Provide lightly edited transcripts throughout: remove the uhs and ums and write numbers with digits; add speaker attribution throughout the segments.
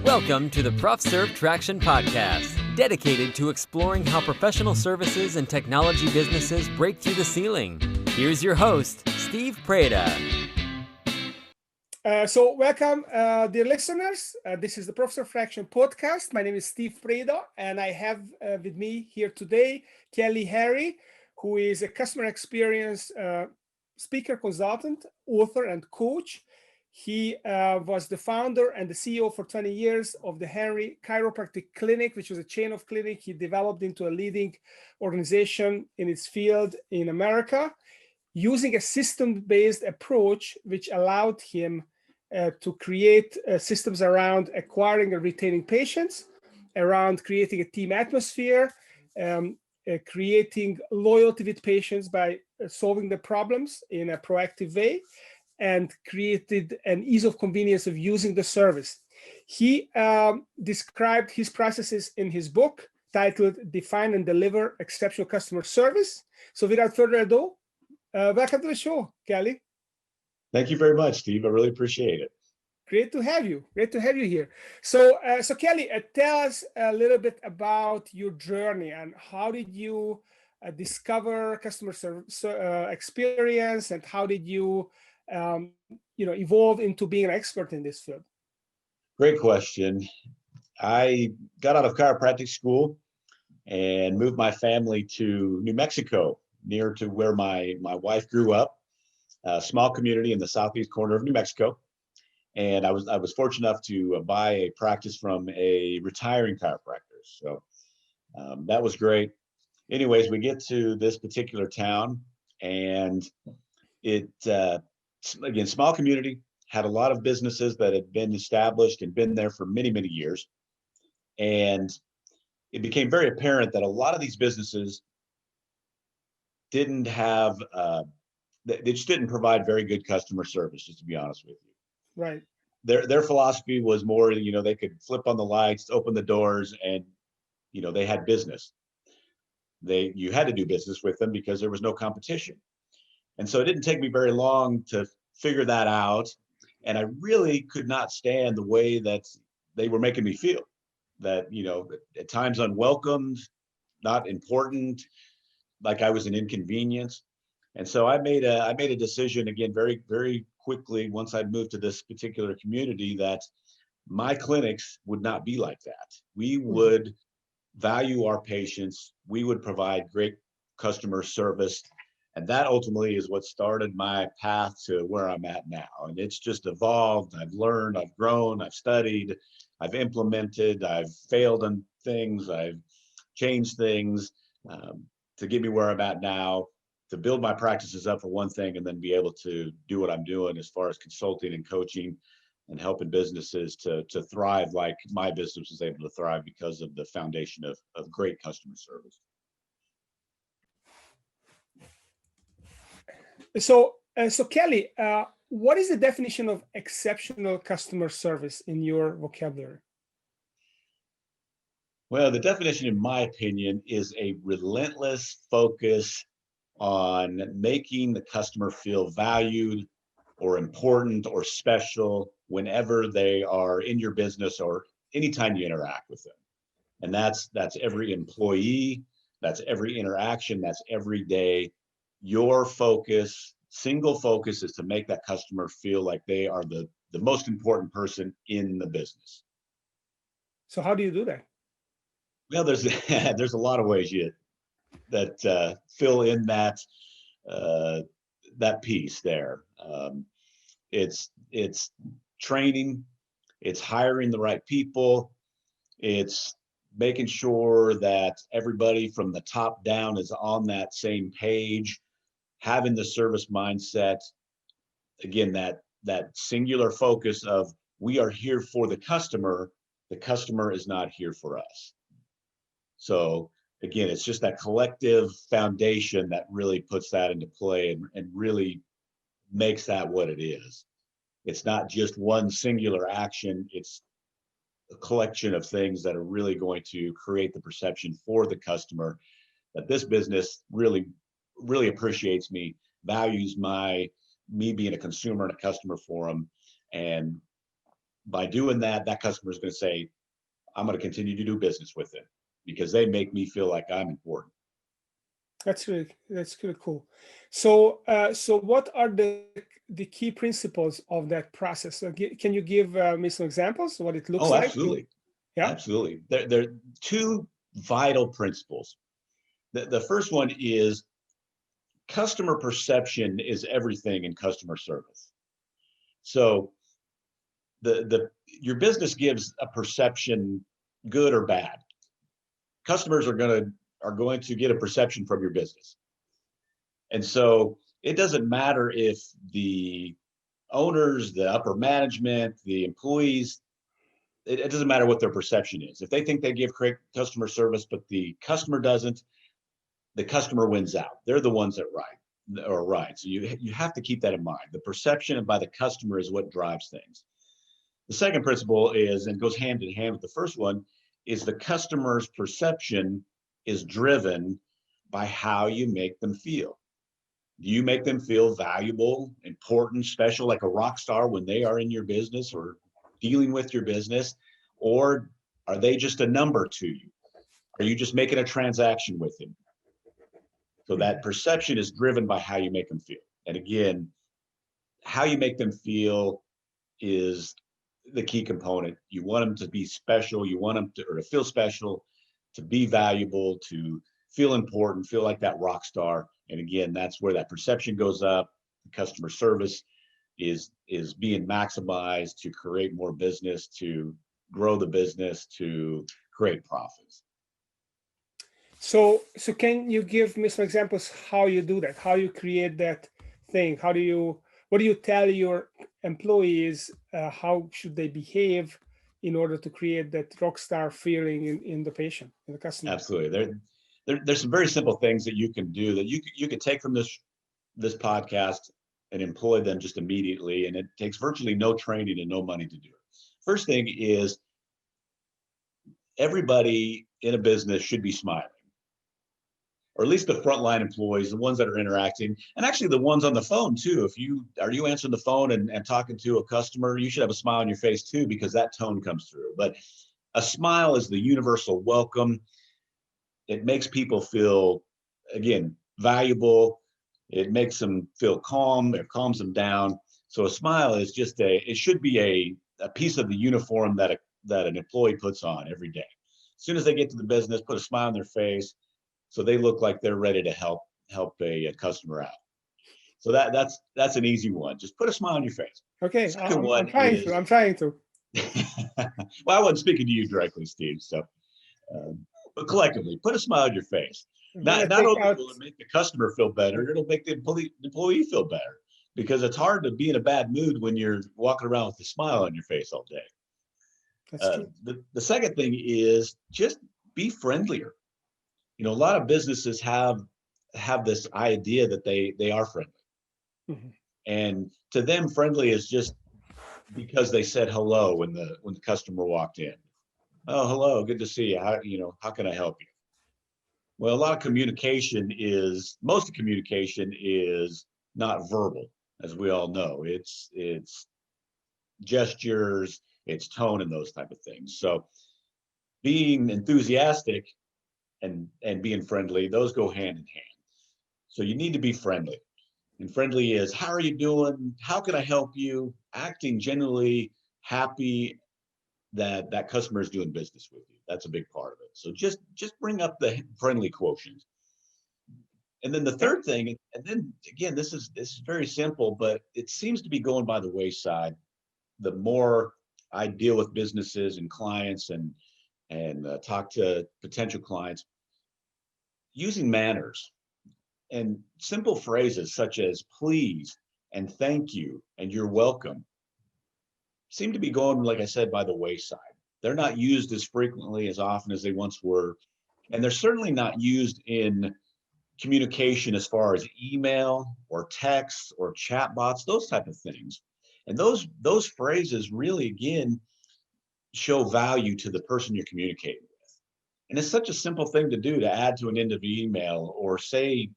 Speaker 1: Welcome to the ProfServ Traction Podcast, dedicated to exploring how professional services and technology businesses break through the ceiling. Here's your host, Steve Preda.
Speaker 2: So welcome, dear listeners. This is the ProfServ Traction Podcast. My name is Steve Preda, and I have with me here today Kelly Harry, who is a customer experience speaker, consultant, author, and coach. He was the founder and the CEO for 20 years of the Henry Chiropractic Clinic, which was a chain of clinics he developed into a leading organization in its field in America, using a system-based approach, which allowed him to create systems around acquiring and retaining patients, around creating a team atmosphere, creating loyalty with patients by solving the problems in a proactive way, and created an ease of convenience of using the service. He described his processes in his book titled Define and Deliver Exceptional Customer Service. So without further ado, welcome to the show, Kelly.
Speaker 3: Thank you very much, Steve. I really appreciate it.
Speaker 2: Great to have you. Great to have you here. So Kelly, tell us a little bit about your journey and how did you discover customer service experience, and how did you evolve into being an expert in this field?
Speaker 3: Great question. I got out of chiropractic school and moved my family to New Mexico, near to where my wife grew up, a small community in the southeast corner of New Mexico. And I was fortunate enough to buy a practice from a retiring chiropractor. So that was great. Anyways, we get to this particular town, and it, again, small community, had a lot of businesses that had been established and been there for many, many years. And it became very apparent that a lot of these businesses didn't have, they just didn't provide very good customer service, just to be honest with you.
Speaker 2: Right.
Speaker 3: Their philosophy was more, they could flip on the lights, open the doors, and, they had business. You had to do business with them because there was no competition. And so it didn't take me very long to figure that out. And I really could not stand the way that they were making me feel, that, at times unwelcomed, not important, like I was an inconvenience. And so I made a decision, again, very, very quickly, once I'd moved to this particular community, that my clinics would not be like that. We would value our patients. We would provide great customer service. And that ultimately is what started my path to where I'm at now. And it's just evolved. I've learned, I've grown, I've studied, I've implemented, I've failed on things, I've changed things to get me where I'm at now, to build my practices up for one thing, and then be able to do what I'm doing as far as consulting and coaching and helping businesses to thrive like my business was able to thrive because of the foundation of great customer service.
Speaker 2: So Kelly, what is the definition of exceptional customer service in your vocabulary?
Speaker 3: Well, the definition, in my opinion, is a relentless focus on making the customer feel valued or important or special whenever they are in your business or anytime you interact with them. And that's every employee, that's every interaction, that's every day. Your focus, single focus, is to make that customer feel like they are the most important person in the business.
Speaker 2: So how do you do that?
Speaker 3: Well, there's a lot of ways that fill in that piece there. It's training, it's hiring the right people, it's making sure that everybody from the top down is on that same page, having the service mindset. Again, that singular focus of, we are here for the customer is not here for us. So again, it's just that collective foundation that really puts that into play and really makes that what it is. It's not just one singular action, it's a collection of things that are really going to create the perception for the customer that this business really, really appreciates me, values me being a consumer and a customer for them, and by doing that, that customer is going to say, I'm going to continue to do business with them because they make me feel like I'm important.
Speaker 2: That's really cool. So so what are the key principles of that process? So can you give me some examples of what it looks
Speaker 3: Oh,
Speaker 2: like?
Speaker 3: absolutely.
Speaker 2: Yeah.
Speaker 3: Absolutely. There are two vital principles. The first one is customer perception is everything in customer service. So your business gives a perception, good or bad. Customers are going to get a perception from your business. And so it doesn't matter if the owners, the upper management, the employees, it doesn't matter what their perception is. If they think they give great customer service, but the customer doesn't, the customer wins out. They're the ones that are right. So you have to keep that in mind. The perception by the customer is what drives things. The second principle is, and goes hand in hand with the first one, is the customer's perception is driven by how you make them feel. Do you make them feel valuable, important, special, like a rock star when they are in your business or dealing with your business? Or are they just a number to you? Are you just making a transaction with them? So that perception is driven by how you make them feel. And again, how you make them feel is the key component. You want them to be special. You want them to feel special, to be valuable, to feel important, feel like that rock star. And again, that's where that perception goes up. The customer service is being maximized to create more business, to grow the business, to create profits.
Speaker 2: So can you give me some examples how you do that? How you create that thing? What do you tell your employees? How should they behave in order to create that rock star feeling in the patient, in the customer?
Speaker 3: Absolutely. There's some very simple things that you can do that you could take from this podcast and employ them just immediately. And it takes virtually no training and no money to do it. First thing is everybody in a business should be smiling, or at least the frontline employees, the ones that are interacting, and actually the ones on the phone too. If you answering the phone and talking to a customer, you should have a smile on your face too, because that tone comes through. But a smile is the universal welcome. It makes people feel, again, valuable. It makes them feel calm. It calms them down. So a smile is just it should be a piece of the uniform that an employee puts on every day. As soon as they get to the business, put a smile on their face, so they look like they're ready to help a customer out. So that's an easy one. Just put a smile on your face.
Speaker 2: Okay, I'm trying to.
Speaker 3: Well, I wasn't speaking to you directly, Steve. So, but collectively, put a smile on your face. Not only will it make the customer feel better, it'll make the employee feel better, because it's hard to be in a bad mood when you're walking around with a smile on your face all day.
Speaker 2: That's true.
Speaker 3: The second thing is just be friendlier. A lot of businesses have this idea that they are friendly. Mm-hmm. And to them, friendly is just because they said hello when the customer walked in. Oh, hello, good to see you. How can I help you? Well, most of communication is not verbal, as we all know. It's gestures, it's tone, and those type of things. So being enthusiastic and being friendly, those go hand in hand. So you need to be friendly. And friendly is, how are you doing? How can I help you? Acting generally happy that customer is doing business with you. That's a big part of it. So just bring up the friendly quotient. And then the third thing, and then again, this is very simple, but it seems to be going by the wayside. The more I deal with businesses and clients and talk to potential clients, using manners and simple phrases such as please and thank you and you're welcome seem to be going, like I said, by the wayside. They're not used as frequently, as often as they once were. And they're certainly not used in communication as far as email or text or chat bots, those type of things. And those phrases really, again, show value to the person you're communicating with. And it's such a simple thing to do, to add to an end of email or say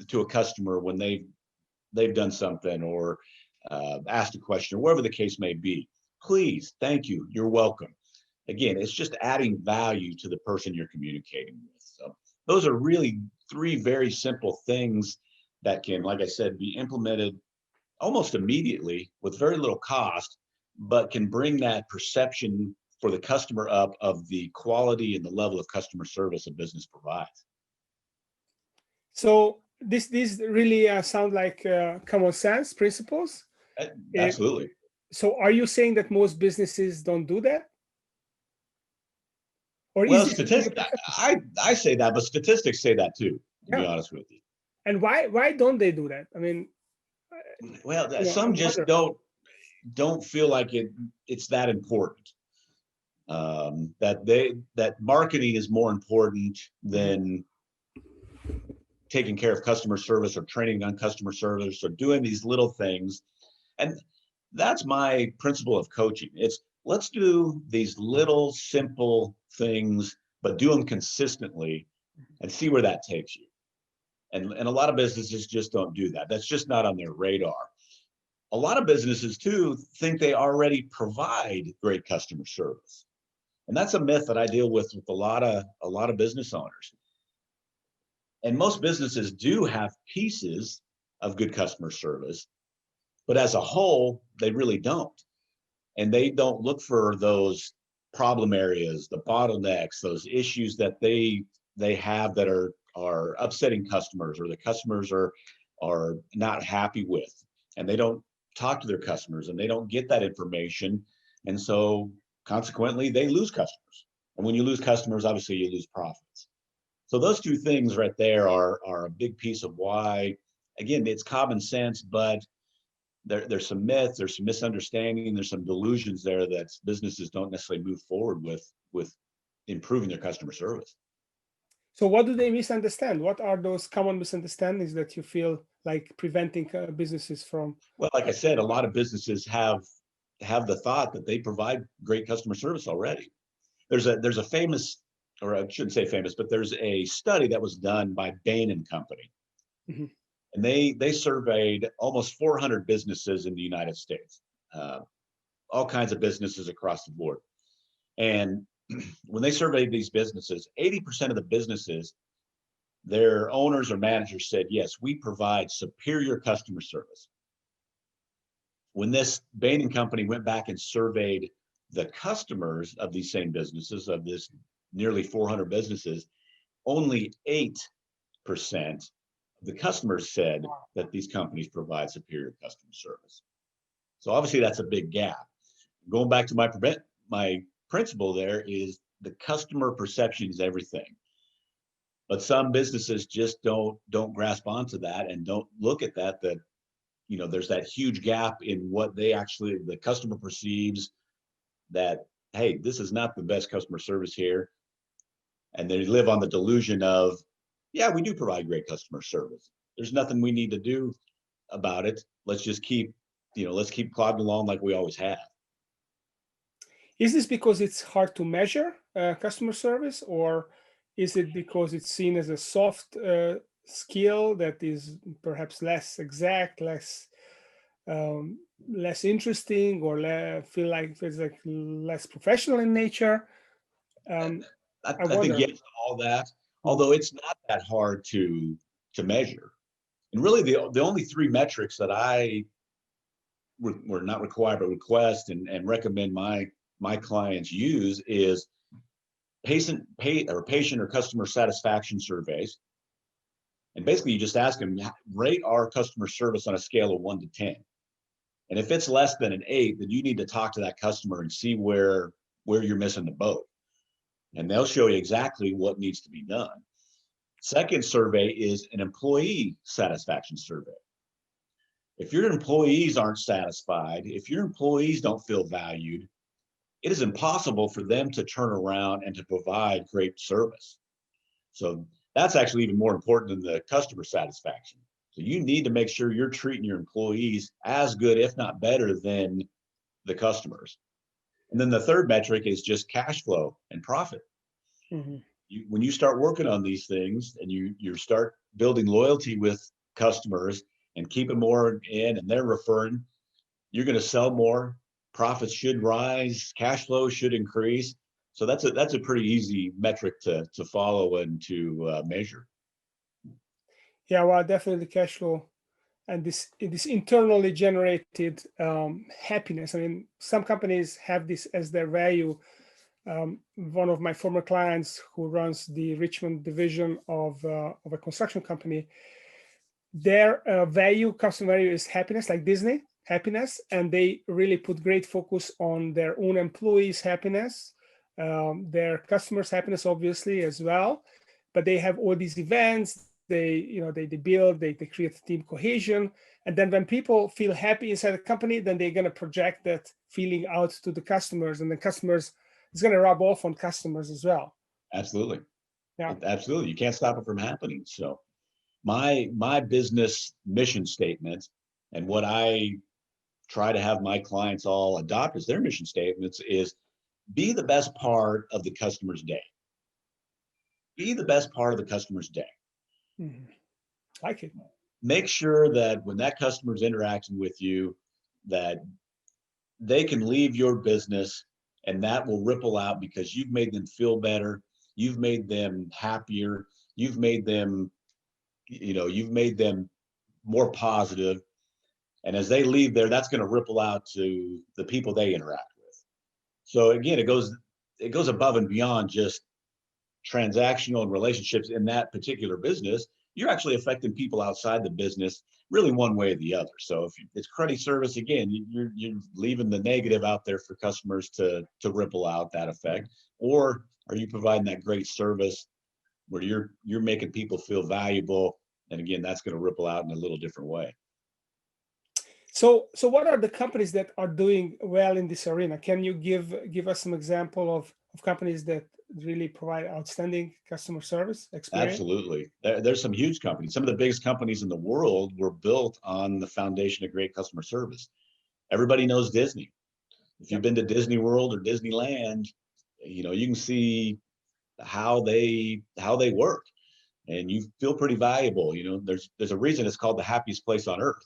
Speaker 3: to a customer when they've done something or asked a question or whatever the case may be. please, thank you, you're welcome. Again, it's just adding value to the person you're communicating with. So those are really three very simple things that can, like I said, be implemented almost immediately with very little cost, but can bring that perception for the customer up of the quality and the level of customer service a business provides.
Speaker 2: So this really sound like common sense principles.
Speaker 3: Absolutely.
Speaker 2: So are you saying that most businesses don't do that? Or
Speaker 3: Well,
Speaker 2: is it
Speaker 3: statistics, I say that, but statistics say that too, to be honest with you.
Speaker 2: And why don't they do that? I mean,
Speaker 3: well, some just don't feel like it's that important. That marketing is more important than taking care of customer service or training on customer service or doing these little things. And that's my principle of coaching. It's let's do these little simple things, but do them consistently and see where that takes you. And a lot of businesses just don't do that. That's just not on their radar. A lot of businesses too think they already provide great customer service. And that's a myth that I deal with a lot of business owners. And most businesses do have pieces of good customer service, but as a whole, they really don't. And they don't look for those problem areas, the bottlenecks, those issues that they have that are upsetting customers or the customers are not happy with. And they don't talk to their customers and they don't get that information. And so consequently, they lose customers. And when you lose customers, obviously you lose profits. So those two things right there are a big piece of why, again, it's common sense, but there's some myths, there's some misunderstanding, there's some delusions there that businesses don't necessarily move forward with improving their customer service.
Speaker 2: So what do they misunderstand? What are those common misunderstandings that you feel like preventing businesses from?
Speaker 3: Well, like I said, a lot of businesses have the thought that they provide great customer service already. There's a famous, or I shouldn't say famous, but there's a study that was done by Bain and Company. Mm-hmm. And they surveyed almost 400 businesses in the United States, all kinds of businesses across the board. And when they surveyed these businesses, 80% of the businesses, their owners or managers said, yes, we provide superior customer service. When this Bain and Company went back and surveyed the customers of these same businesses, of this nearly 400 businesses, only 8% of the customers said that these companies provide superior customer service. So obviously that's a big gap. Going back to my principle there is the customer perception is everything. But some businesses just don't grasp onto that and don't look at that there's that huge gap in what the customer perceives that, hey, this is not the best customer service here. And they live on the delusion of, yeah, we do provide great customer service. There's nothing we need to do about it. Let's just keep plodding along like we always have.
Speaker 2: Is this because it's hard to measure customer service, or is it because it's seen as a soft skill that is perhaps less exact, less interesting, or feel like it's like less professional in nature?
Speaker 3: I think yes to all that, although it's not that hard to measure. And really the only three metrics that I were not required, but request and recommend my clients use is patient or customer satisfaction surveys. And basically you just ask them, rate our customer service on a scale of 1 to 10. And if it's less than an 8, then you need to talk to that customer and see where you're missing the boat. And they'll show you exactly what needs to be done. Second survey is an employee satisfaction survey. If your employees aren't satisfied, if your employees don't feel valued, it is impossible for them to turn around and to provide great service. So that's actually even more important than the customer satisfaction. So you need to make sure you're treating your employees as good, if not better, than the customers. And then the third metric is just cash flow and profit. Mm-hmm. When you start working on these things and you start building loyalty with customers and keeping more in and they're referring, you're going to sell more, profits should rise, cash flow should increase. So that's a pretty easy metric to follow and to measure.
Speaker 2: Yeah, well, definitely cash flow and this internally generated happiness. I mean, some companies have this as their value. One of my former clients who runs the Richmond division of a construction company, their customer value is happiness, like Disney happiness, and they really put great focus on their own employees' happiness, their customers' happiness, obviously as well. But they have all these events. They build, they create team cohesion, and then when people feel happy inside the company, then they're going to project that feeling out to the customers, and the customers, it's going to rub off on customers as well.
Speaker 3: Absolutely.
Speaker 2: Yeah,
Speaker 3: absolutely. You can't stop it from happening. So my business mission statement and what I try to have my clients all adopt as their mission statements is be the best part of the customer's day. Be the best part of the customer's day.
Speaker 2: mm-hmm. Like it.
Speaker 3: Make sure that when that customer's interacting with you, that they can leave your business and that will ripple out because you've made them feel better. You've made them happier. You've made them more positive. And as they leave there, that's going to ripple out to the people they interact with. So again, it goes above and beyond just transactional and relationships in that particular business. You're actually affecting people outside the business really one way or the other. So if it's credit service, again, you're leaving the negative out there for customers to ripple out that effect. Or are you providing that great service where you're making people feel valuable? And again, that's going to ripple out in a little different way.
Speaker 2: So what are the companies that are doing well in this arena? Can you give us some example of companies that really provide outstanding customer service experience?
Speaker 3: Absolutely. There's some huge companies. Some of the biggest companies in the world were built on the foundation of great customer service. Everybody knows Disney. If you've been to Disney World or Disneyland, you can see how they work, and you feel pretty valuable. There's a reason it's called the happiest place on earth.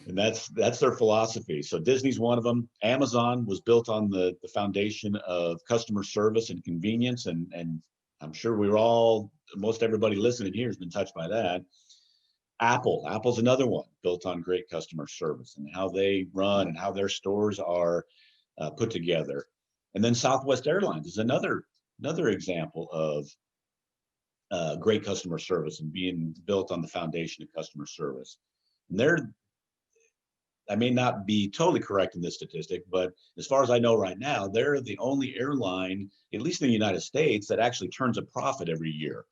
Speaker 3: And that's their philosophy. So Disney's one of them. Amazon was built on the foundation of customer service and convenience. And I'm sure most everybody listening here has been touched by that. Apple's another one built on great customer service and how they run and how their stores are put together. And then Southwest Airlines is another example of great customer service and being built on the foundation of customer service. And I may not be totally correct in this statistic, but as far as I know right now, they're the only airline, at least in the United States, that actually turns a profit every year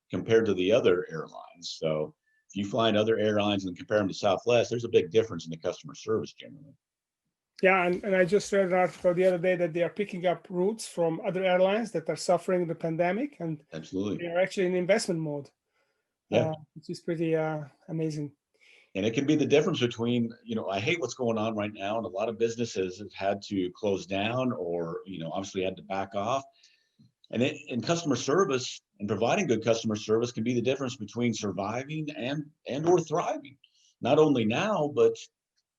Speaker 3: compared to the other airlines. So if you fly in other airlines and compare them to Southwest, there's a big difference in the customer service generally.
Speaker 2: Yeah, and I just read an article the other day that they are picking up routes from other airlines that are suffering the pandemic, and
Speaker 3: absolutely,
Speaker 2: they are actually in investment mode.
Speaker 3: Yeah,
Speaker 2: which is pretty amazing.
Speaker 3: And it can be the difference between, I hate what's going on right now, and a lot of businesses have had to close down or, obviously had to back off. And in customer service and providing good customer service can be the difference between surviving and or thriving, not only now, but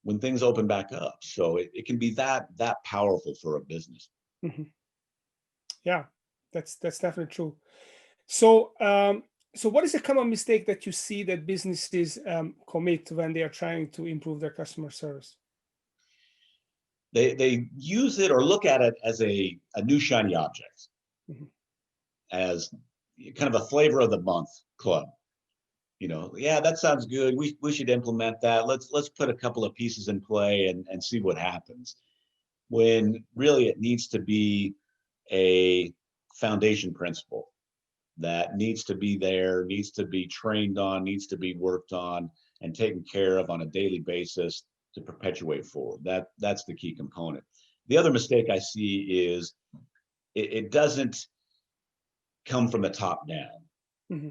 Speaker 3: when things open back up. So it can be that powerful for a business.
Speaker 2: Mm-hmm. Yeah, that's definitely true. So, so what is a common mistake that you see that businesses commit when they are trying to improve their customer service?
Speaker 3: They use it or look at it as a new shiny object, mm-hmm. as kind of a flavor of the month club. Yeah, that sounds good. We should implement that. Let's put a couple of pieces in play and see what happens. When really it needs to be a foundation principle that needs to be there, needs to be trained on, needs to be worked on and taken care of on a daily basis to perpetuate forward. That's the key component. The other mistake I see is it doesn't come from the top down. Mm-hmm.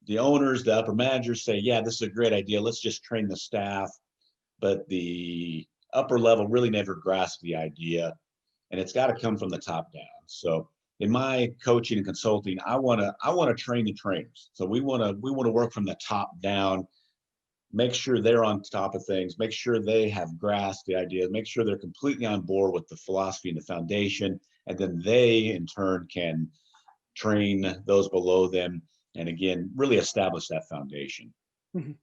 Speaker 3: The owners, the upper managers say, yeah, this is a great idea. Let's just train the staff. But the upper level really never grasps the idea, and it's got to come from the top down. So in my coaching and consulting, I want to train the trainers. So we want to work from the top down, make sure they're on top of things, make sure they have grasped the idea, make sure they're completely on board with the philosophy and the foundation, and then they in turn can train those below them, and again, really establish that foundation.
Speaker 2: Mhm.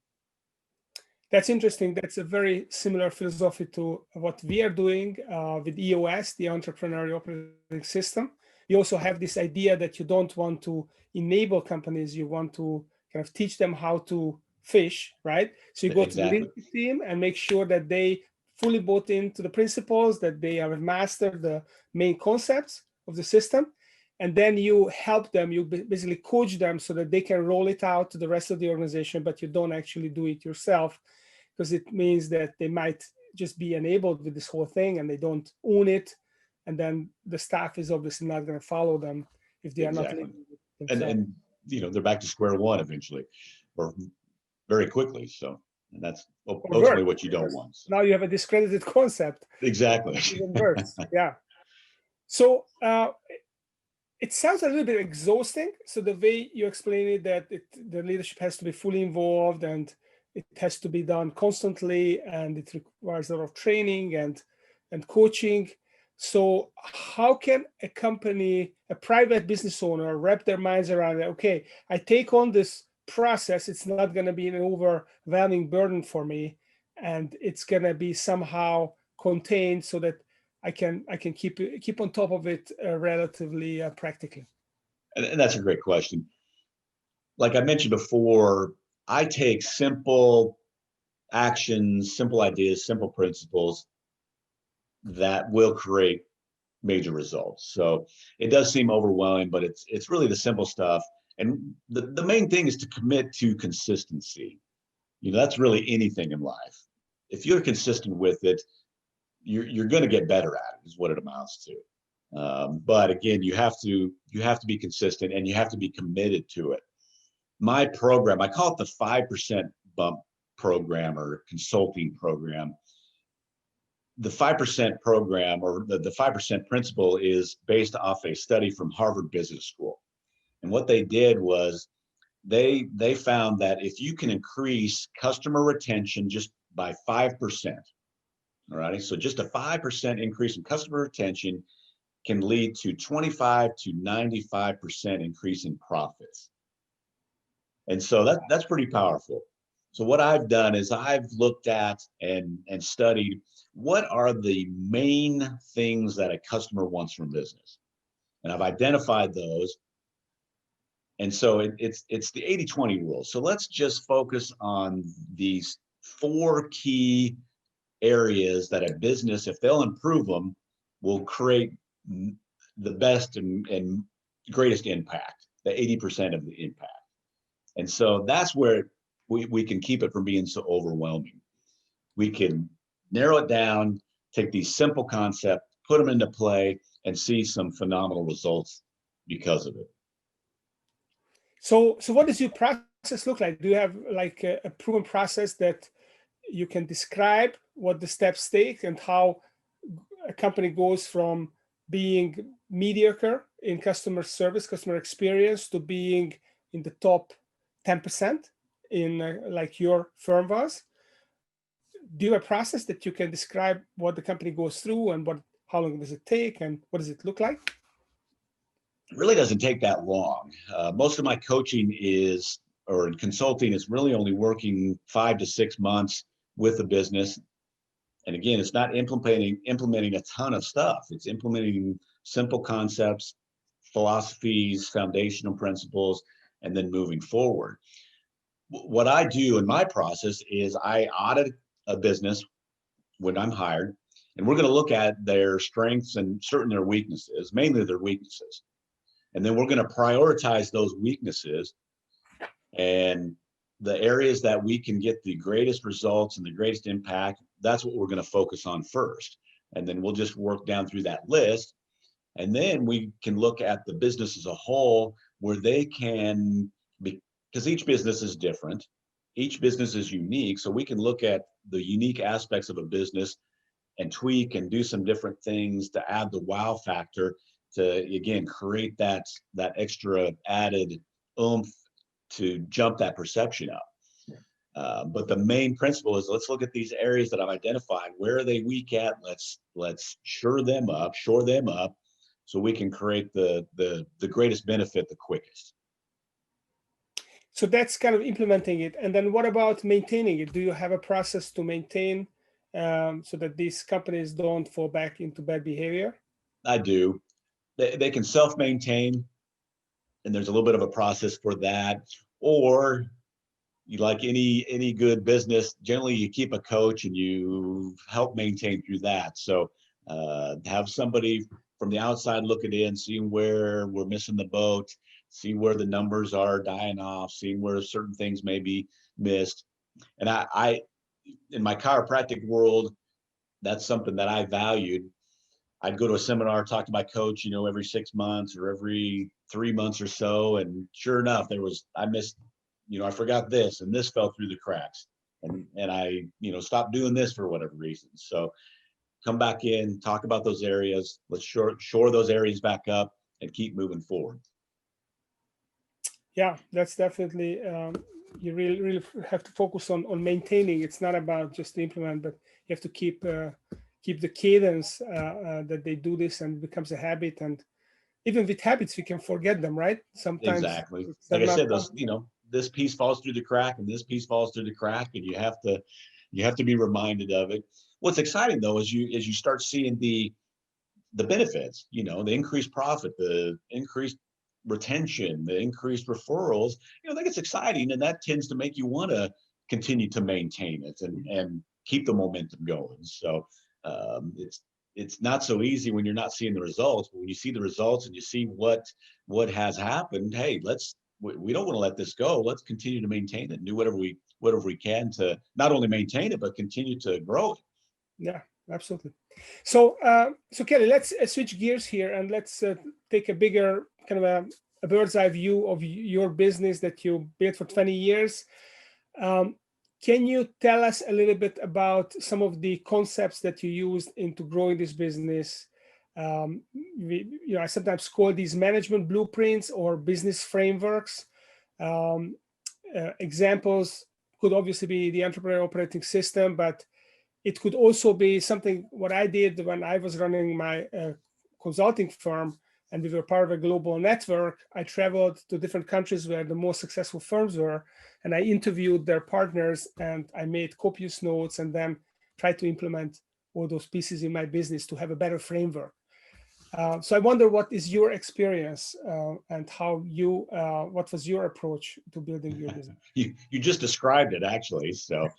Speaker 2: That's interesting. That's a very similar philosophy to what we are doing with EOS, the Entrepreneurial Operating System. You also have this idea that you don't want to enable companies, you want to kind of teach them how to fish, right? So you go to the
Speaker 3: Exactly.
Speaker 2: leadership team and make sure that they fully bought into the principles, that they have mastered the main concepts of the system. And then you help them, you basically coach them so that they can roll it out to the rest of the organization, but you don't actually do it yourself, because it means that they might just be enabled with this whole thing and they don't own it. And then the staff is obviously not going to follow them if they are not
Speaker 3: Exactly.
Speaker 2: living with themselves.
Speaker 3: And they're back to square one eventually, or very quickly. So, and that's ultimately what you don't want. So.
Speaker 2: Now you have a discredited concept.
Speaker 3: Exactly.
Speaker 2: Even worse. Yeah. So it sounds a little bit exhausting. So the way you explain it, that the leadership has to be fully involved and it has to be done constantly, and it requires a lot of training and coaching. So how can a company, a private business owner, wrap their minds around it? Okay, I take on this process. It's not going to be an overwhelming burden for me, and it's going to be somehow contained so that I can keep on top of it relatively practically.
Speaker 3: And that's a great question. Like I mentioned before, I take simple actions, simple ideas, simple principles that will create major results. So it does seem overwhelming, but it's really the simple stuff. And the main thing is to commit to consistency. That's really anything in life. If you're consistent with it, you're going to get better at it, is what it amounts to. But again, you have to be consistent, and you have to be committed to it. My program, I call it the 5% bump program or consulting program. The 5% program, or the 5% principle, is based off a study from Harvard Business School. And what they did was they found that if you can increase customer retention just by 5%, all right, so just a 5% increase in customer retention can lead to 25 to 95% increase in profits. And so that's pretty powerful. So what I've done is I've looked at and studied what are the main things that a customer wants from business. And I've identified those. And so it's the 80-20 rule. So let's just focus on these 4 key areas that a business, if they'll improve them, will create the best and greatest impact, the 80% of the impact. And so that's where we can keep it from being so overwhelming. We can narrow it down, take these simple concepts, put them into play, and see some phenomenal results because of it.
Speaker 2: So what does your process look like? Do you have like a proven process that you can describe what the steps take and how a company goes from being mediocre in customer service, customer experience, to being in the top 10% in like your firm was? Do you have a process that you can describe what the company goes through and how long does it take and what does it look like?
Speaker 3: It really doesn't take that long. Most of my coaching or consulting is really only working 5 to 6 months with a business. And again, it's not implementing a ton of stuff. It's implementing simple concepts, philosophies, foundational principles, and then moving forward. What I do in my process is I audit a business when I'm hired, and we're going to look at their strengths and certain their weaknesses, mainly their weaknesses. And then we're going to prioritize those weaknesses and the areas that we can get the greatest results and the greatest impact. That's what we're going to focus on first. And then we'll just work down through that list. And then we can look at the business as a whole, where they can be, because each business is different. Each business is unique. So we can look at the unique aspects of a business and tweak and do some different things to add the wow factor to, again, create that extra added oomph to jump that perception up. But the main principle is, let's look at these areas that I've identified. Where are they weak at? Let's shore them up, so we can create the greatest benefit the quickest.
Speaker 2: So that's kind of implementing it. And then what about maintaining it? Do you have a process to maintain so that these companies don't fall back into bad behavior?
Speaker 3: I do. They can self-maintain, and there's a little bit of a process for that. Or you, like any good business, generally you keep a coach and you help maintain through that. So have somebody from the outside looking in, seeing where we're missing the boat, see where the numbers are dying off, seeing where certain things may be missed. And I in my chiropractic world, that's something that I valued. I'd go to a seminar, talk to my coach, every 6 months or every 3 months or so. And sure enough, I missed, I forgot this and this fell through the cracks. And I, stopped doing this for whatever reason. So come back in, talk about those areas. Let's shore those areas back up and keep moving forward.
Speaker 2: Yeah, that's definitely, you really have to focus on maintaining. It's not about just to implement, but you have to keep the cadence that they do this, and it becomes a habit. And even with habits, we can forget them, right? Sometimes.
Speaker 3: Exactly. Like I said, this piece falls through the crack and this piece falls through the crack, and you have to be reminded of it. What's exciting though is you start seeing the benefits, the increased profit, the increased retention, the increased referrals. That gets exciting, and that tends to make you want to continue to maintain it and keep the momentum going. So it's not so easy when you're not seeing the results, but when you see the results and you see what has happened, hey, we don't want to let this go. Let's continue to maintain it and do whatever we can to not only maintain it but continue to grow it.
Speaker 2: Yeah, absolutely. So Kelly, let's switch gears here, and let's take a bigger kind of a bird's eye view of your business that you built for 20 years. Can you tell us a little bit about some of the concepts that you used into growing this business? I sometimes call these management blueprints or business frameworks. Examples could obviously be the entrepreneur operating system, but it could also be something what I did when I was running my consulting firm, and we were part of a global network. I traveled to different countries where the most successful firms were, and I interviewed their partners, and I made copious notes and then tried to implement all those pieces in my business to have a better framework. So I wonder, what is your experience and what was your approach to building your business?
Speaker 3: You just described it, actually. So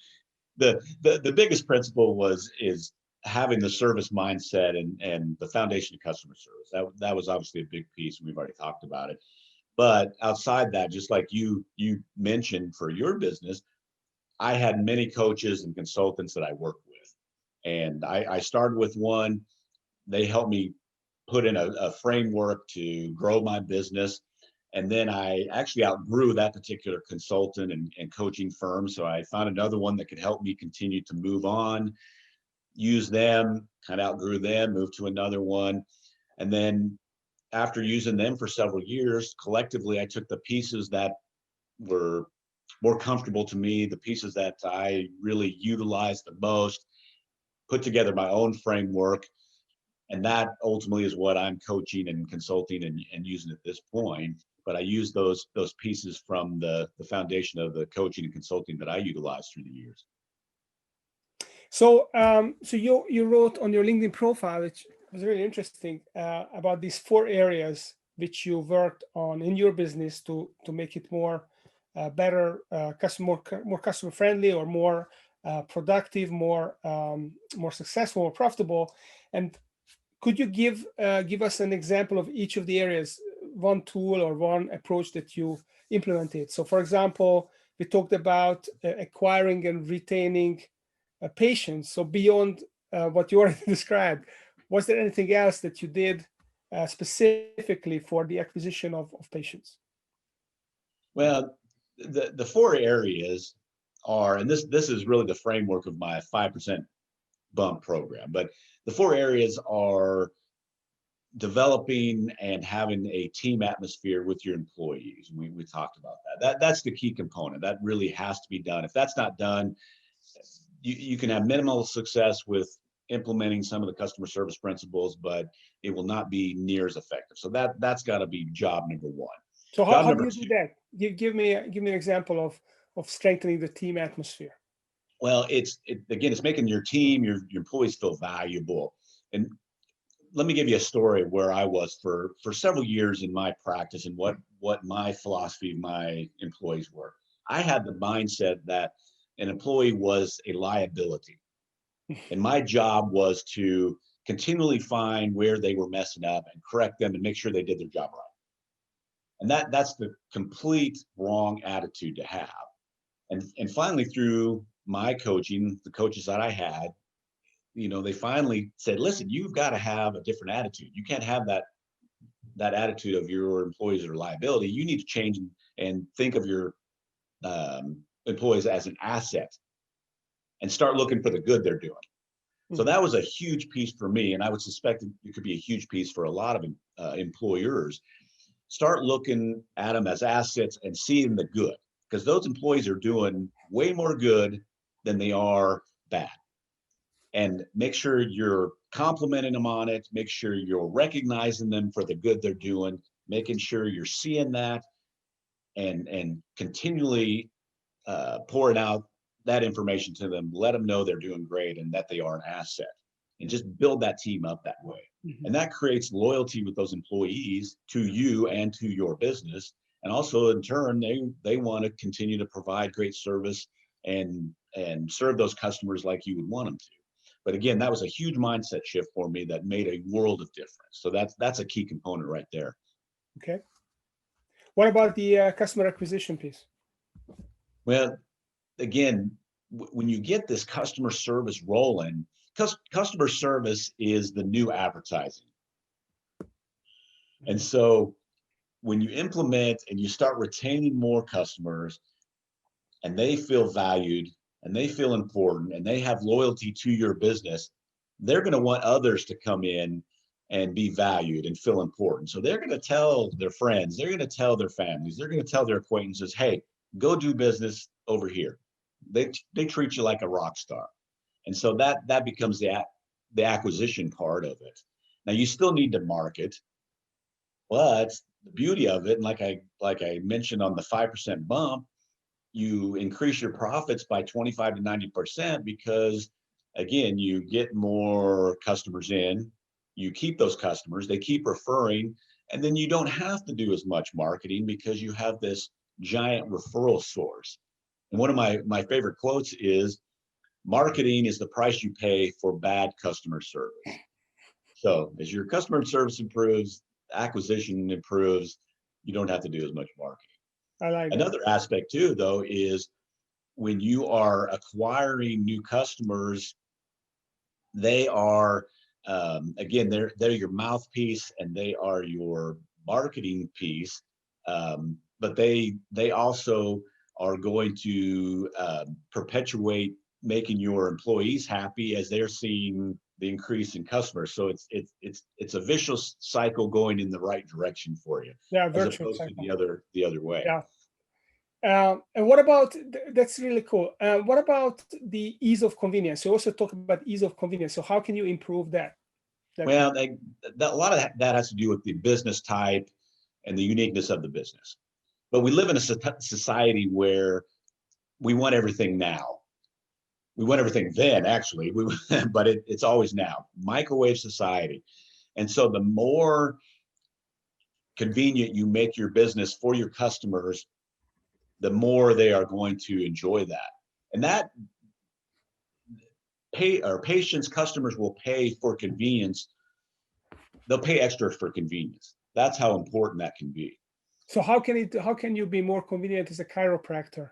Speaker 3: the biggest principle is having the service mindset and the foundation of customer service. That was obviously a big piece, and we've already talked about it. But outside that, just like you mentioned for your business, I had many coaches and consultants that I worked with. And I started with one. They helped me put in a framework to grow my business. And then I actually outgrew that particular consultant and coaching firm. So I found another one that could help me continue to move on, use them, kind of outgrew them, moved to another one. And then after using them for several years, collectively, I took the pieces that were more comfortable to me, the pieces that I really utilized the most, put together my own framework. And that ultimately is what I'm coaching and consulting and using at this point. But I use those pieces from the foundation of the coaching and consulting that I utilized through the years.
Speaker 2: So you wrote on your LinkedIn profile, which was really interesting, about these 4 areas which you worked on in your business to make it more better, more customer friendly, or more productive, more successful, more profitable. And could you give us an example of each of the areas, one tool or one approach that you implemented? So, for example, we talked about acquiring and retaining patients. So beyond what you already described, was there anything else that you did specifically for the acquisition of patients?
Speaker 3: Well, the 4 areas are, and this is really the framework of my 5% bump program, but the 4 areas are developing and having a team atmosphere with your employees. We talked about that's the key component. That really has to be done. If that's not done, you can have minimal success with implementing some of the customer service principles, but it will not be near as effective. So that's got to be job number one.
Speaker 2: So
Speaker 3: Job
Speaker 2: how do
Speaker 3: number
Speaker 2: you
Speaker 3: two,
Speaker 2: do that? Give me an example of strengthening the team atmosphere.
Speaker 3: well, it's making your team, your employees feel valuable. And let me give you a story where I was for several years in my practice and what my philosophy of my employees were. I had the mindset that an employee was a liability. And my job was to continually find where they were messing up and correct them and make sure they did their job right. And that's the complete wrong attitude to have. And finally, through my coaching, the coaches that I had, they finally said, listen, you've got to have a different attitude. You can't have that attitude of your employees are liability. You need to change and think of your employees as an asset and start looking for the good they're doing. So that was a huge piece for me. And I would suspect it could be a huge piece for a lot of employers. Start looking at them as assets and seeing the good, because those employees are doing way more good than they are bad. And make sure you're complimenting them on it. Make sure you're recognizing them for the good they're doing, making sure you're seeing that and continually pouring out that information to them. Let them know they're doing great and that they are an asset, and just build that team up that way. Mm-hmm. And that creates loyalty with those employees to you and to your business. And also in turn, they want to continue to provide great service and serve those customers like you would want them to. But again, that was a huge mindset shift for me that made a world of difference. So that's a key component right there.
Speaker 2: Okay. What about the customer acquisition piece?
Speaker 3: Well, again, when you get this customer service rolling, customer service is the new advertising. And so when you implement and you start retaining more customers and they feel valued and they feel important and they have loyalty to your business, they're going to want others to come in and be valued and feel important. So they're going to tell their friends, they're going to tell their families, they're going to tell their acquaintances, hey, go do business over here. They treat you like a rock star. And so that becomes the acquisition part of it. Now you still need to market, but the beauty of it, and like I mentioned on the 5% bump, you increase your profits by 25 to 90% because, again, you get more customers in, you keep those customers, they keep referring, and then you don't have to do as much marketing because you have this giant referral source. And one of my favorite quotes is, marketing is the price you pay for bad customer service. So as your customer service improves, acquisition improves, you don't have to do as much marketing.
Speaker 2: I like
Speaker 3: Another aspect too, though, is when you are acquiring new customers, they are, again, they're your mouthpiece and they are your marketing piece. But they also are going to perpetuate making your employees happy as they're seeing the increase in customers. So it's a vicious cycle going in the right direction for you, as opposed to the other way.
Speaker 2: Yeah. And what about, that's really cool. What about the ease of convenience? You also talk about ease of convenience. So how can you improve that?
Speaker 3: Well, a lot of that has to do with the business type and the uniqueness of the business. But we live in a society where we want everything now. We want everything then, actually, but it's always now. Microwave society. And so the more convenient you make your business for your customers, the more they are going to enjoy that. And that patients, customers will pay for convenience. They'll pay extra for convenience. That's how important that can be.
Speaker 2: So how can you be more convenient as a chiropractor?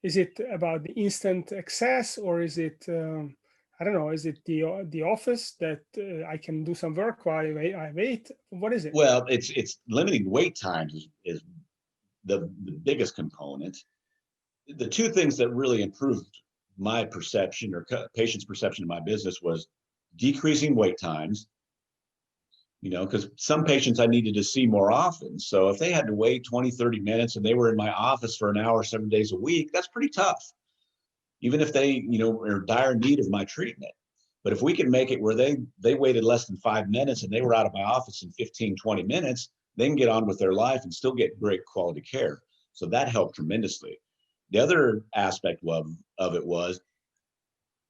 Speaker 2: Is it about the instant access, or is it I don't know, is it the office that I can do some work while I wait? What is it?
Speaker 3: Well, it's limiting wait times is the biggest component. The two things that really improved my perception or patients' perception of my business was decreasing wait times because some patients I needed to see more often. So if they had to wait 20, 30 minutes and they were in my office for an hour, 7 days a week, that's pretty tough. Even if they, are in dire need of my treatment. But if we can make it where they waited less than 5 minutes and they were out of my office in 15, 20 minutes, they can get on with their life and still get great quality care. So that helped tremendously. The other aspect of it was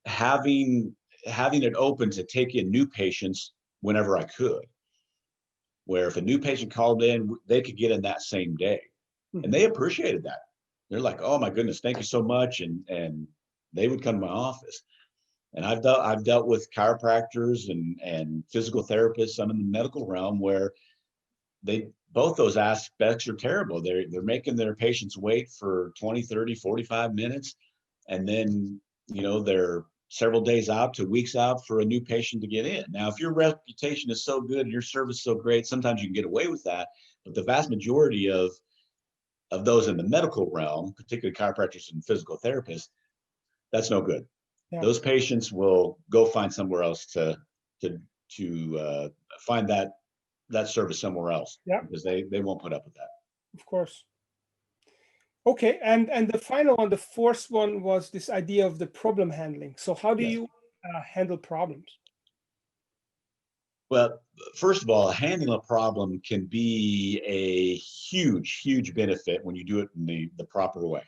Speaker 3: having it open to take in new patients whenever I could, where if a new patient called in, they could get in that same day. And they appreciated that. They're like, oh my goodness, thank you so much. And they would come to my office. And I've dealt with chiropractors and physical therapists, some in the medical realm, where both those aspects are terrible. They're making their patients wait for 20, 30, 45 minutes. And then, they're several days out to weeks out for a new patient to get in. Now, if your reputation is so good and your service is so great, sometimes you can get away with that. But the vast majority of those in the medical realm, particularly chiropractors and physical therapists, that's no good. Yeah. Those patients will go find somewhere else to find that service somewhere else. Yeah, because they won't put up with that.
Speaker 2: Of course. Okay, and the final one, the fourth one, was this idea of the problem handling. So how do you handle problems?
Speaker 3: Well, first of all, handling a problem can be a huge, huge benefit when you do it in the proper way.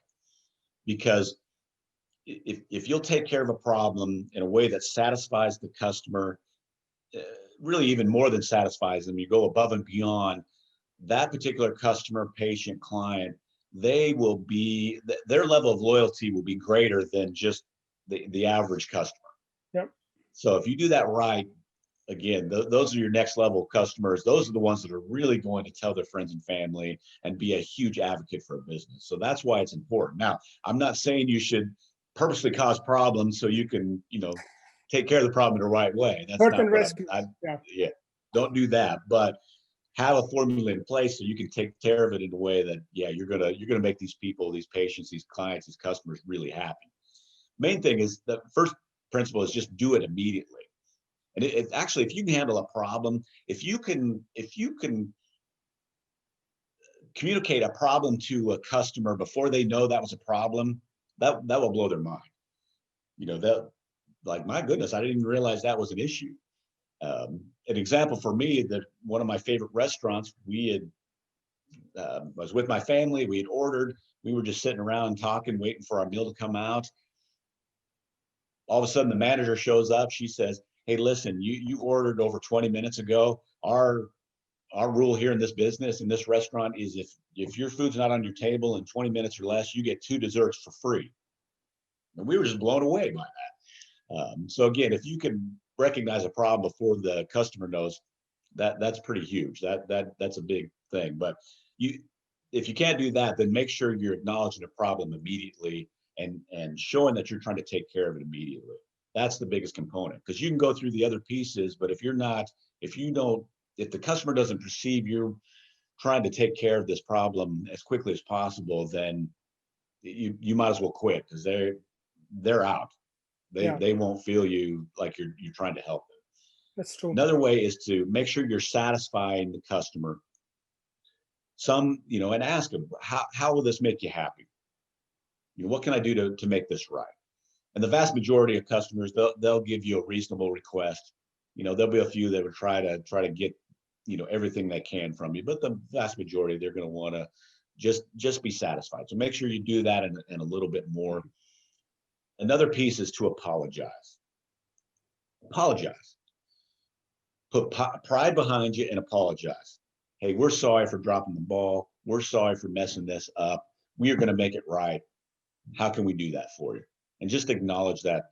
Speaker 3: Because if you'll take care of a problem in a way that satisfies the customer, really even more than satisfies them, you go above and beyond that particular customer, patient, client, their level of loyalty will be greater than just the average customer.
Speaker 2: Yep.
Speaker 3: So if you do that right, again, those are your next level customers. Those are the ones that are really going to tell their friends and family and be a huge advocate for a business. So that's why it's important. Now, I'm not saying you should purposely cause problems so you can, take care of the problem in the right way. That's not what don't do that. But have a formula in place so you can take care of it in a way that, you're gonna make these people, these patients, these clients, these customers really happy. Main thing is the first principle is just do it immediately. And it actually, if you can handle a problem, if you can communicate a problem to a customer before they know that was a problem, that will blow their mind. They'll like, my goodness, I didn't even realize that was an issue. An example for me, that one of my favorite restaurants, we had was with my family, we had ordered, we were just sitting around talking, waiting for our meal to come out. All of a sudden the manager shows up. She says, hey, listen, you ordered over 20 minutes ago. Our rule here in this business, in this restaurant, is if your food's not on your table in 20 minutes or less, you get 2 desserts for free. And we were just blown away by that. So again, if you can recognize a problem before the customer knows, that's pretty huge. That's a big thing. But if you can't do that, then make sure you're acknowledging the problem immediately and showing that you're trying to take care of it immediately. That's the biggest component, because you can go through the other pieces, but if the customer doesn't perceive you're trying to take care of this problem as quickly as possible, then you might as well quit, because they're out. They won't feel you like you're trying to help them.
Speaker 2: That's true.
Speaker 3: Another way is to make sure you're satisfying the customer. And ask them, how will this make you happy? What can I do to make this right? And the vast majority of customers, they'll give you a reasonable request. There'll be a few that would try to get, everything they can from you, but the vast majority, they're going to want to just be satisfied. So make sure you do that and a little bit more. Another piece is to apologize. Apologize. Put pride behind you and apologize. Hey, we're sorry for dropping the ball. We're sorry for messing this up. We are going to make it right. How can we do that for you? And just acknowledge that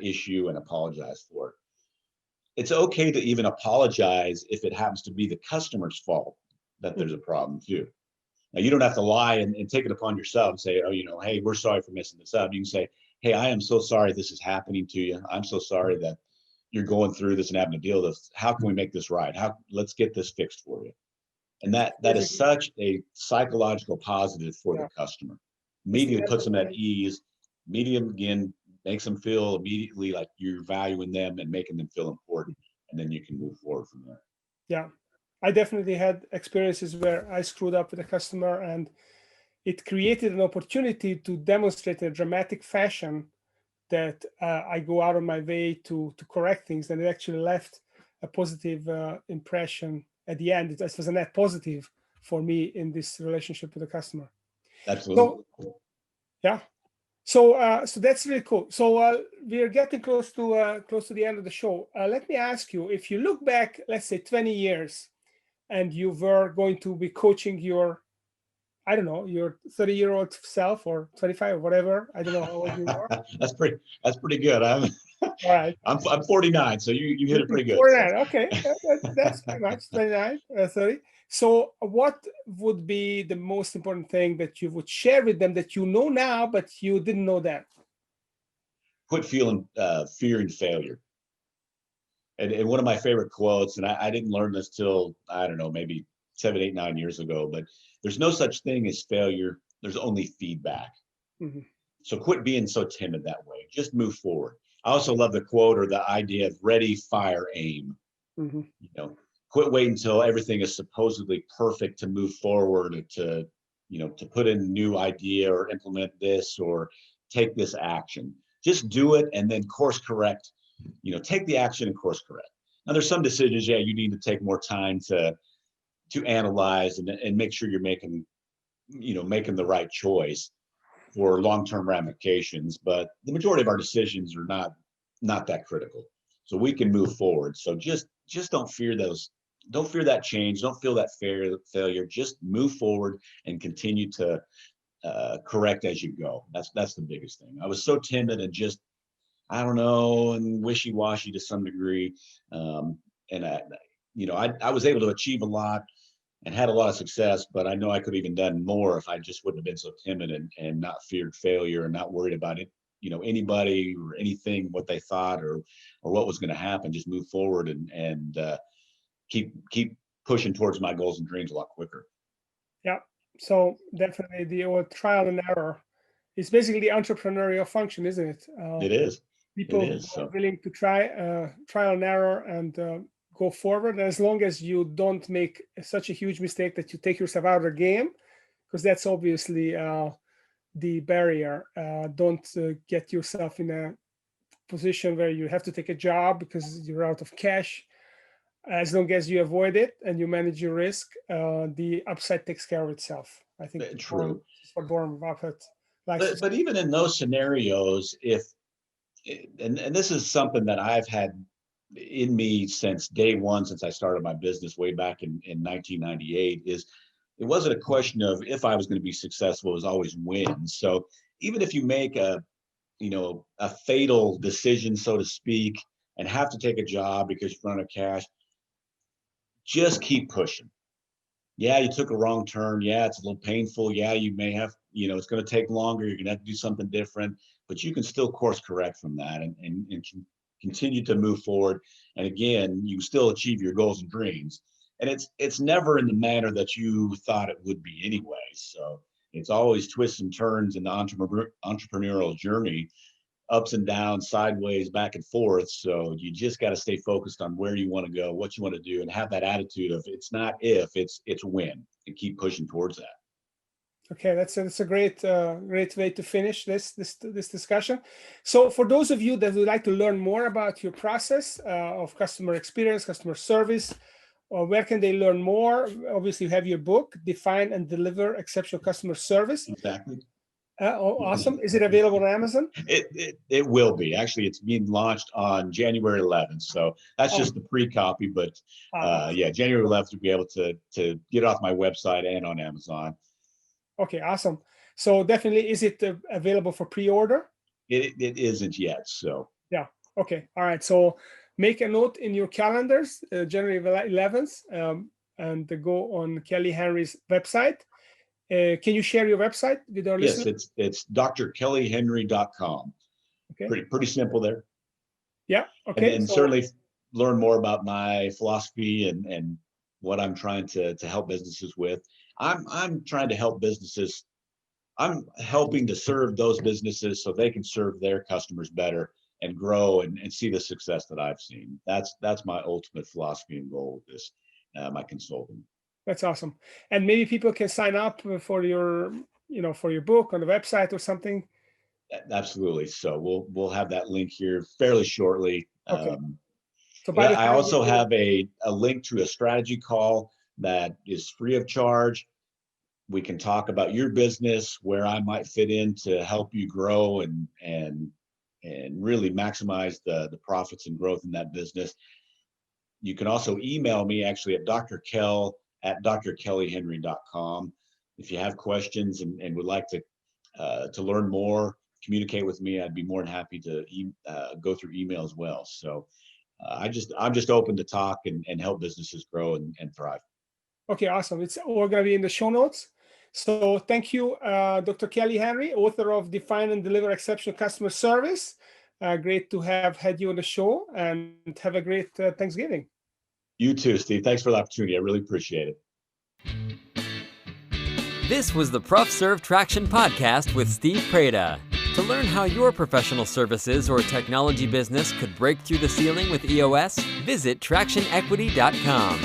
Speaker 3: issue and apologize for it. It's okay to even apologize if it happens to be the customer's fault that there's a problem too. Now, you don't have to lie and take it upon yourself and say, hey, we're sorry for messing this up. You can say, hey, I am so sorry this is happening to you. I'm so sorry that you're going through this and having to deal with this. How can we make this right? Let's get this fixed for you. And that is such a psychological positive for the customer. Immediately puts them at ease. Again, makes them feel immediately like you're valuing them and making them feel important. and then you can move forward from there.
Speaker 2: Yeah, I definitely had experiences where I screwed up with a customer, and it created an opportunity to demonstrate in a dramatic fashion that I go out of my way to correct things, and it actually left a positive impression at the end. It was a net positive for me in this relationship with the customer.
Speaker 3: Absolutely.
Speaker 2: So, yeah. So that's really cool. So we are getting close to the end of the show. Let me ask you, if you look back, let's say 20 years, and you were going to be coaching your, I don't know, your 30-year-old self or 25 or whatever. I don't know how old you are.
Speaker 3: That's pretty good.
Speaker 2: All right.
Speaker 3: I'm 49, so you hit it pretty good.
Speaker 2: 49. Okay, that's pretty much 29, 30. So what would be the most important thing that you would share with them that you know now, but you didn't know then?
Speaker 3: Quit feeling fear and failure. And one of my favorite quotes, and I didn't learn this till, I don't know, maybe 7, 8, 9 years ago, but there's no such thing as failure. There's only feedback.
Speaker 2: Mm-hmm.
Speaker 3: So quit being so timid that way. Just move forward. I also love the quote or the idea of ready, fire, aim.
Speaker 2: Mm-hmm.
Speaker 3: You know, quit waiting until everything is supposedly perfect to move forward, to put in a new idea or implement this or take this action. Just do it and then course correct. Take the action and course correct. Now there's some decisions, you need to take more time to analyze and make sure you're making the right choice for long-term ramifications. But the majority of our decisions are not that critical. So we can move forward. So just don't fear those. Don't fear that change. Don't feel that failure. Just move forward and continue to correct as you go. That's the biggest thing. I was so timid and just, I don't know, and wishy-washy to some degree. And I was able to achieve a lot and had a lot of success, but I know I could have even done more if I just wouldn't have been so timid and not feared failure and not worried about it, anybody or anything, what they thought or what was going to happen. Just move forward and keep pushing towards my goals and dreams a lot quicker.
Speaker 2: Yeah. So definitely the old trial and error is basically the entrepreneurial function, isn't it?
Speaker 3: It is.
Speaker 2: People who are willing to try trial and error and go forward. And as long as you don't make such a huge mistake that you take yourself out of the game, because that's obviously the barrier. Don't get yourself in a position where you have to take a job because you're out of cash. As long as you avoid it and you manage your risk, the upside takes care of itself. I think
Speaker 3: true.
Speaker 2: What Warren Buffett likes to say.
Speaker 3: But even in those scenarios, and this is something that I've had in me since day one, since I started my business way back in 1998, is it wasn't a question of if I was going to be successful, it was always when. So even if you make a fatal decision, so to speak, and have to take a job because you run out of cash, just keep pushing. Yeah, you took a wrong turn. Yeah, it's a little painful. Yeah, you may have, it's going to take longer. You're going to have to do something different, but you can still course correct from that and continue to move forward. And again, you still achieve your goals and dreams. And it's never in the manner that you thought it would be anyway. So it's always twists and turns in the entrepreneurial journey, ups and downs, sideways, back and forth. So you just got to stay focused on where you want to go, what you want to do, and have that attitude of it's not if, it's when, and keep pushing towards that.
Speaker 2: Okay, that's a great way to finish this discussion. So for those of you that would like to learn more about your process of customer experience, customer service, where can they learn more? Obviously, you have your book, Define and Deliver Exceptional Customer Service.
Speaker 3: Exactly.
Speaker 2: Awesome. Is it available on Amazon?
Speaker 3: It will be. Actually, it's being launched on January 11th. So that's just the pre-copy. But January 11th, you'll be able to get it off my website and on Amazon.
Speaker 2: Okay, awesome. So definitely, is it available for pre-order?
Speaker 3: It isn't yet. So
Speaker 2: yeah. Okay. All right. So make a note in your calendars, January 11th, and go on Kelly Henry's website. Can you share your website with our listeners?
Speaker 3: Yes, it's drkellyhenry.com.
Speaker 2: Okay.
Speaker 3: Pretty simple there.
Speaker 2: Yeah. Okay.
Speaker 3: And certainly learn more about my philosophy and what I'm trying to help businesses with. I'm trying to help businesses. I'm helping to serve those businesses so they can serve their customers better and grow and see the success that I've seen. That's my ultimate philosophy and goal with this, my consulting.
Speaker 2: That's awesome. And maybe people can sign up for your, for your book on the website or something.
Speaker 3: Absolutely. So we'll have that link here fairly shortly.
Speaker 2: Okay. So by the
Speaker 3: I
Speaker 2: time
Speaker 3: also have a link to a strategy call that is free of charge. We can talk about your business, where I might fit in to help you grow and really maximize the profits and growth in that business. You can also email me actually at drkelly@drkellyhenry.com. If you have questions and would like to learn more, communicate with me, I'd be more than happy to go through email as well. So I'm just open to talk and help businesses grow and thrive.
Speaker 2: Okay, awesome. It's all going to be in the show notes. So thank you, Dr. Kelly Henry, author of Define and Deliver Exceptional Customer Service. Great to have had you on the show, and have a great Thanksgiving.
Speaker 3: You too, Steve. Thanks for the opportunity. I really appreciate it.
Speaker 1: This was the ProfServ Traction Podcast with Steve Preda. To learn how your professional services or technology business could break through the ceiling with EOS, visit tractionequity.com.